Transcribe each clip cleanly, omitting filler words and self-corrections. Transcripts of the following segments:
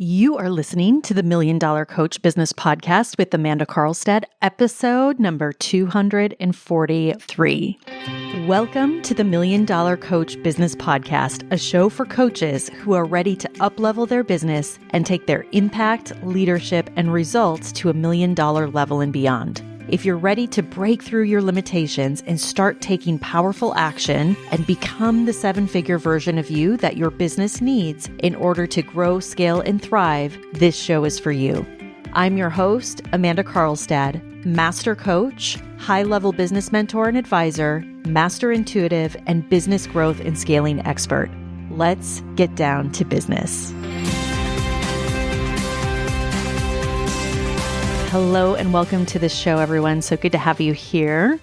You are listening to the Million Dollar Coach Business Podcast with Amanda Karlstad, episode number 243. Welcome to the Million Dollar Coach Business Podcast, a show for coaches who are ready to up-level their business and take their impact, leadership, and results to $1 million level and beyond. If you're ready to break through your limitations and start taking powerful action and become the seven-figure version of you that your business needs in order to grow, scale, and thrive, this show is for you. I'm your host, Amanda Karlstad, master coach, high-level business mentor and advisor, master intuitive, and business growth and scaling expert. Let's get down to business. Hello and welcome to the show, everyone. So good to have you here.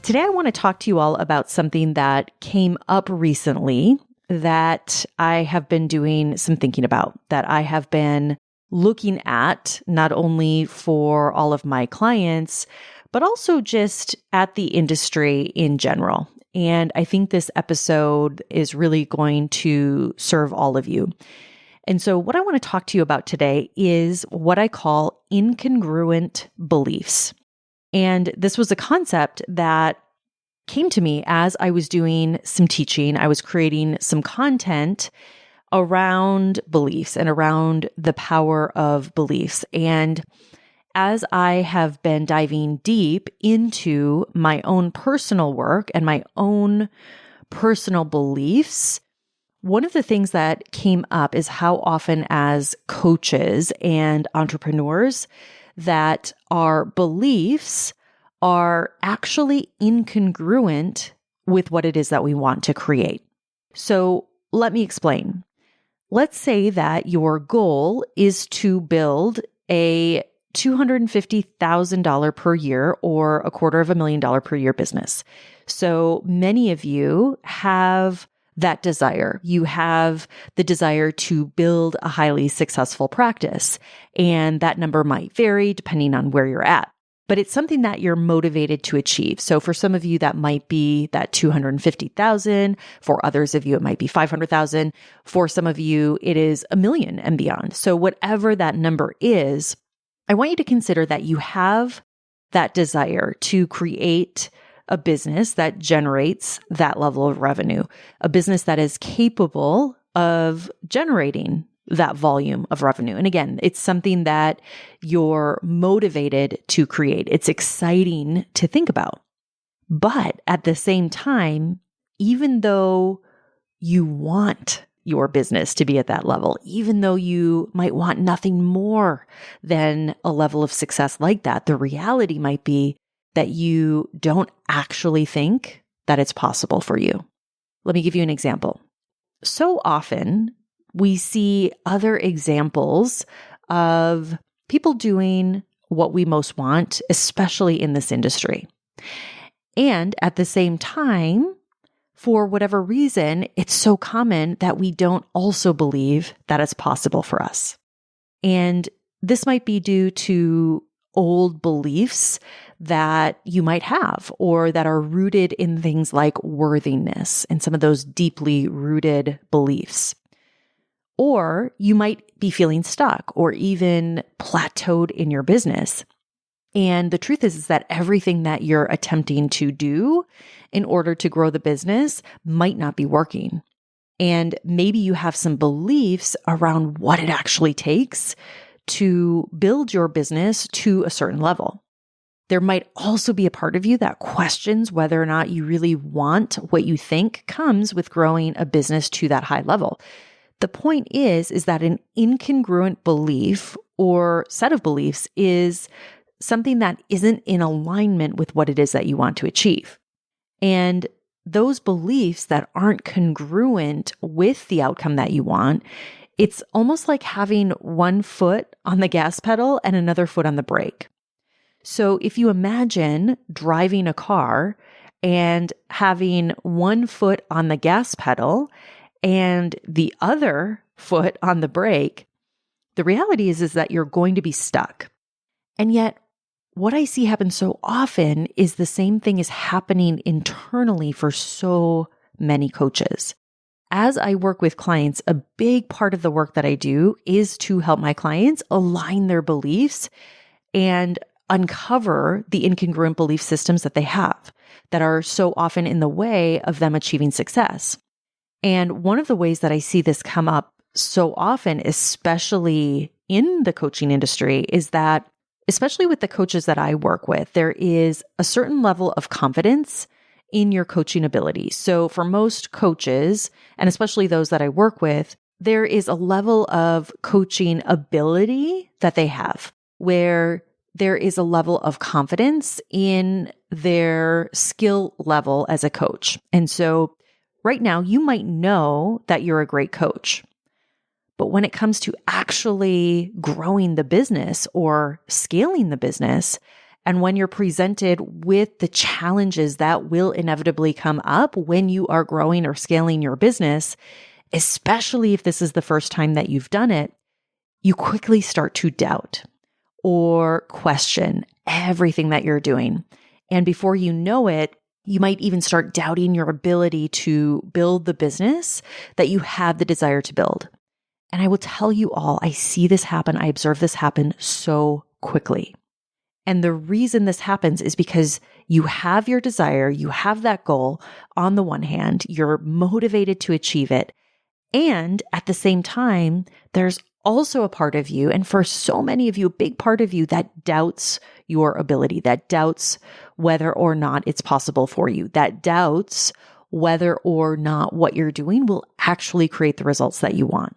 Today, I want to talk to you all about something that came up recently that I have been doing some thinking about, that I have been looking at not only for all of my clients, but also just at the industry in general. And I think this episode is really going to serve all of you. And so what I want to talk to you about today is what I call incongruent beliefs. And this was a concept that came to me as I was doing some teaching. I was creating some content around beliefs and around the power of beliefs. And as I have been diving deep into my own personal work and my own personal beliefs, one of the things that came up is how often as coaches and entrepreneurs that our beliefs are actually incongruent with what it is that we want to create. So let me explain. Let's say that your goal is to build a $250,000 per year or $250,000 per year business. So many of you have that desire. You have the desire to build a highly successful practice, and that number might vary depending on where you're at. But it's something that you're motivated to achieve. So for some of you, that might be that 250,000. For others of you, it might be 500,000. For some of you, it is 1 million and beyond. So whatever that number is, I want you to consider that you have that desire to create a business that generates that level of revenue, a business that is capable of generating that volume of revenue. And again, it's something that you're motivated to create. It's exciting to think about. But at the same time, even though you want your business to be at that level, even though you might want nothing more than a level of success like that, the reality might be that you don't actually think that it's possible for you. Let me give you an example. So often we see other examples of people doing what we most want, especially in this industry. And at the same time, for whatever reason, it's so common that we don't also believe that it's possible for us. And this might be due to old beliefs that you might have, or that are rooted in things like worthiness and some of those deeply rooted beliefs. Or you might be feeling stuck or even plateaued in your business. And the truth is that everything that you're attempting to do in order to grow the business might not be working. And maybe you have some beliefs around what it actually takes to build your business to a certain level. There might also be a part of you that questions whether or not you really want what you think comes with growing a business to that high level. The point is that an incongruent belief or set of beliefs is something that isn't in alignment with what it is that you want to achieve. And those beliefs that aren't congruent with the outcome that you want, it's almost like having one foot on the gas pedal and another foot on the brake. So if you imagine driving a car and having one foot on the gas pedal and the other foot on the brake, the reality is that you're going to be stuck. And yet, what I see happen so often is the same thing is happening internally for so many coaches. as I work with clients, a big part of the work that I do is to help my clients align their beliefs and uncover the incongruent belief systems that they have that are so often in the way of them achieving success. And one of the ways that I see this come up so often, especially in the coaching industry, is that, especially with the coaches that I work with, there is a certain level of confidence in your coaching ability. So for most coaches, and especially those that I work with, there is a level of coaching ability that they have where there is a level of confidence in their skill level as a coach. And so right now, you might know that you're a great coach, but when it comes to actually growing the business or scaling the business, and when you're presented with the challenges that will inevitably come up when you are growing or scaling your business, especially if this is the first time that you've done it, you quickly start to doubt or question everything that you're doing. And before you know it, you might even start doubting your ability to build the business that you have the desire to build. And I will tell you all, I see this happen. I observe this happen so quickly. And the reason this happens is because you have your desire, you have that goal on the one hand, you're motivated to achieve it. And at the same time, there's also a part of you, and for so many of you, a big part of you that doubts your ability, that doubts whether or not it's possible for you, that doubts whether or not what you're doing will actually create the results that you want.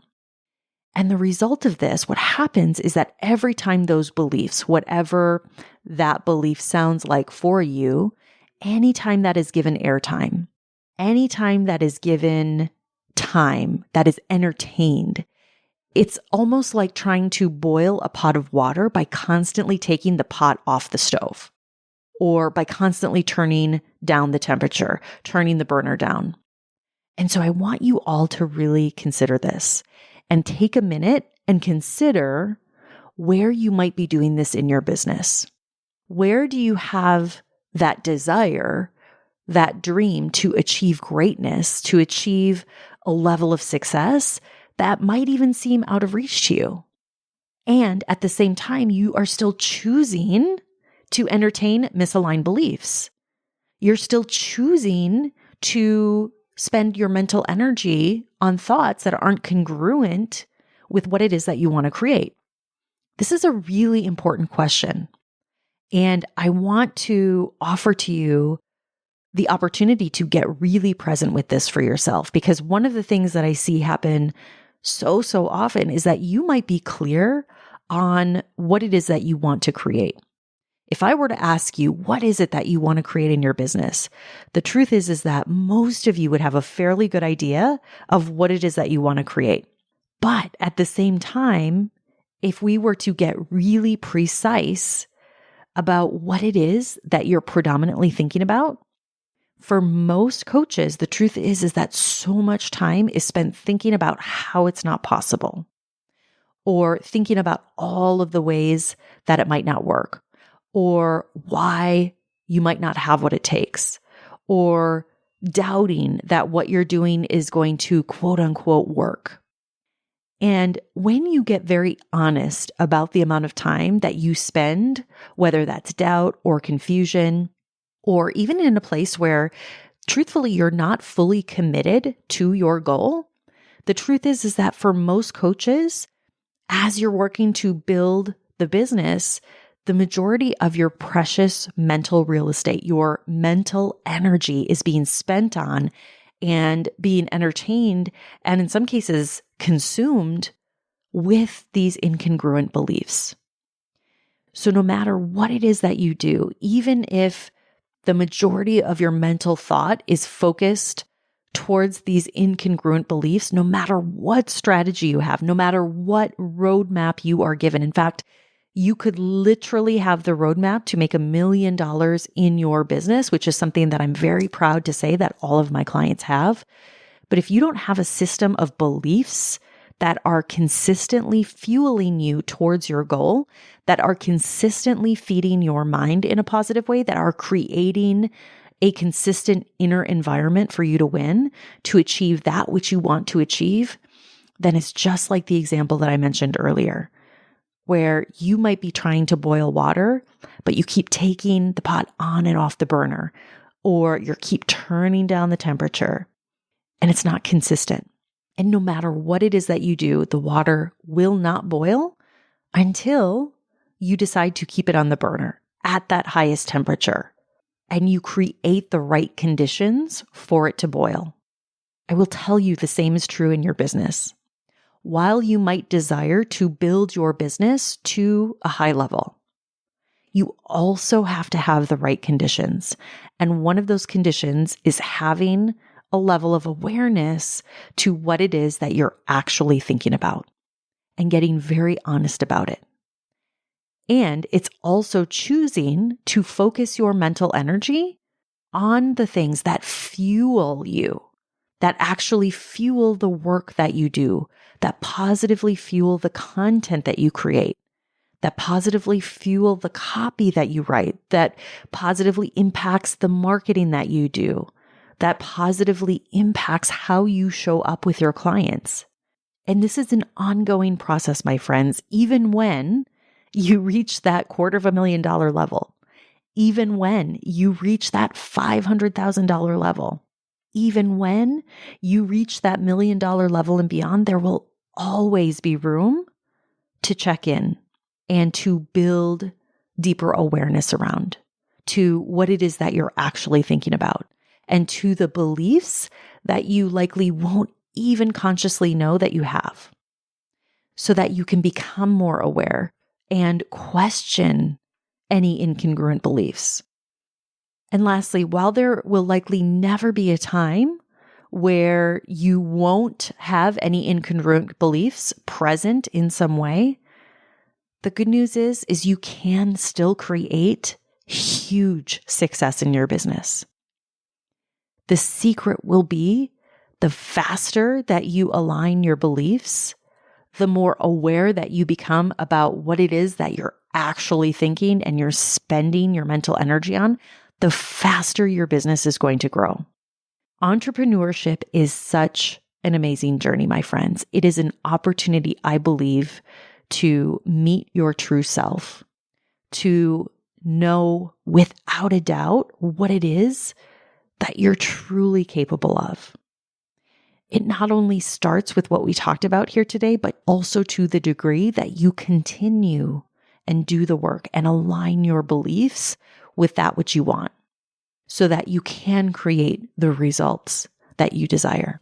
And the result of this, what happens is that every time those beliefs, whatever that belief sounds like for you, anytime that is given airtime, anytime that is given time, that is entertained, it's almost like trying to boil a pot of water by constantly taking the pot off the stove, or by constantly turning down the temperature, turning the burner down. And so I want you all to really consider this and take a minute and consider where you might be doing this in your business. Where do you have that desire, that dream to achieve greatness, to achieve a level of success that might even seem out of reach to you? And at the same time, you are still choosing to entertain misaligned beliefs. You're still choosing to spend your mental energy on thoughts that aren't congruent with what it is that you want to create. This is a really important question. And I want to offer to you the opportunity to get really present with this for yourself, because one of the things that I see happen so often is that you might be clear on what it is that you want to create. If I were to ask you, what is it that you want to create in your business? The truth is that most of you would have a fairly good idea of what it is that you want to create. But at the same time, if we were to get really precise about what it is that you're predominantly thinking about, for most coaches, the truth is that so much time is spent thinking about how it's not possible, or thinking about all of the ways that it might not work, or why you might not have what it takes, or doubting that what you're doing is going to quote unquote work. And when you get very honest about the amount of time that you spend, whether that's doubt or confusion, or even in a place where truthfully you're not fully committed to your goal, the truth is that for most coaches, as you're working to build the business, the majority of your precious mental real estate, your mental energy, is being spent on and being entertained, and in some cases consumed with these incongruent beliefs. So no matter what it is that you do, even if the majority of your mental thought is focused towards these incongruent beliefs, no matter what strategy you have, no matter what roadmap you are given. In fact, you could literally have the roadmap to make $1 million in your business, which is something that I'm very proud to say that all of my clients have. But if you don't have a system of beliefs that are consistently fueling you towards your goal, that are consistently feeding your mind in a positive way, that are creating a consistent inner environment for you to win, to achieve that which you want to achieve, then it's just like the example that I mentioned earlier, where you might be trying to boil water, but you keep taking the pot on and off the burner, or you keep turning down the temperature, and it's not consistent. And no matter what it is that you do, the water will not boil until you decide to keep it on the burner at that highest temperature, and you create the right conditions for it to boil. I will tell you the same is true in your business. While you might desire to build your business to a high level, you also have to have the right conditions. And one of those conditions is having a level of awareness to what it is that you're actually thinking about and getting very honest about it. And it's also choosing to focus your mental energy on the things that fuel you, that actually fuel the work that you do, that positively fuel the content that you create, that positively fuel the copy that you write, that positively impacts the marketing that you do, that positively impacts how you show up with your clients. And this is an ongoing process, my friends, even when you reach that $250,000 level, even when you reach that $500,000 level, even when you reach that $1 million level and beyond, there will always be room to check in and to build deeper awareness around to what it is that you're actually thinking about and to the beliefs that you likely won't even consciously know that you have, so that you can become more aware and question any incongruent beliefs. And lastly, while there will likely never be a time where you won't have any incongruent beliefs present in some way, the good news is you can still create huge success in your business. The secret will be the faster that you align your beliefs, the more aware that you become about what it is that you're actually thinking and you're spending your mental energy on, the faster your business is going to grow. Entrepreneurship is such an amazing journey, my friends. It is an opportunity, I believe, to meet your true self, to know without a doubt what it is that you're truly capable of. It not only starts with what we talked about here today, but also to the degree that you continue and do the work and align your beliefs with that which you want, so that you can create the results that you desire.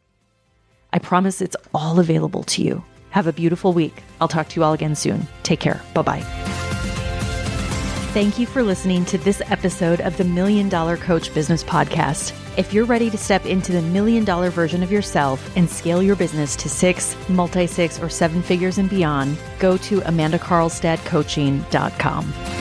I promise it's all available to you. Have a beautiful week. I'll talk to you all again soon. Take care. Bye-bye. Thank you for listening to this episode of the $1 Million Coach Business Podcast. If you're ready to step into the $1 million version of yourself and scale your business to 6, multi-6, or 7 figures and beyond, go to amandakarlstadcoaching.com.